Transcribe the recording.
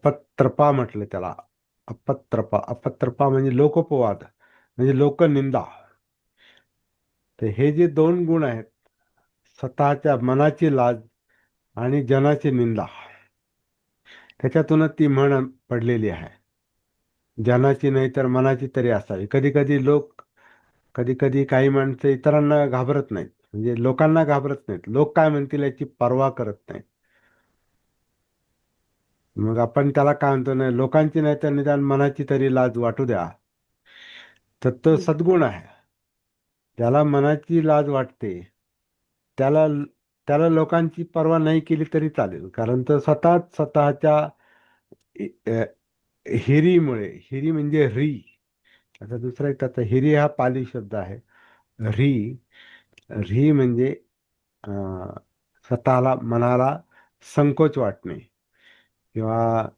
अपत्रपा म्हटलं त्याला. अपत्रपा म्हणजे लोकोपवाद, म्हणजे लोकनिंदा. तर हे जे दोन गुण आहेत, स्वतःच्या मनाची लाज आणि जनाची निंदा, त्याच्यातूनच ती म्हण पडलेली आहे. जनाची नाही तर मनाची तरी असावी. कधी कधी कधी कधी काही माणसं इतरांना घाबरत नाहीत, म्हणजे लोकांना घाबरत नाहीत, लोक काय म्हणतील याची पर्वा करत नाहीत. मग आपण त्याला काय म्हणतो, नाही लोकांची नाही तर निदान मनाची तरी लाज वाटू द्या. तर तो हम्म. सद्गुण आहे. ज्याला मनाची लाज वाटते, त्याला त्याला लोकांची पर्वा नाही केली तरी चालेल, कारण तो स्वतःच्या अ, हिरीमुळे, हिरी म्हणजे आता दुसरा एक त्याचा हिरी हा पाली शब्द आहे. री री म्हणजे अ, स्वतःला, मनाला संकोच वाटणे, किंवा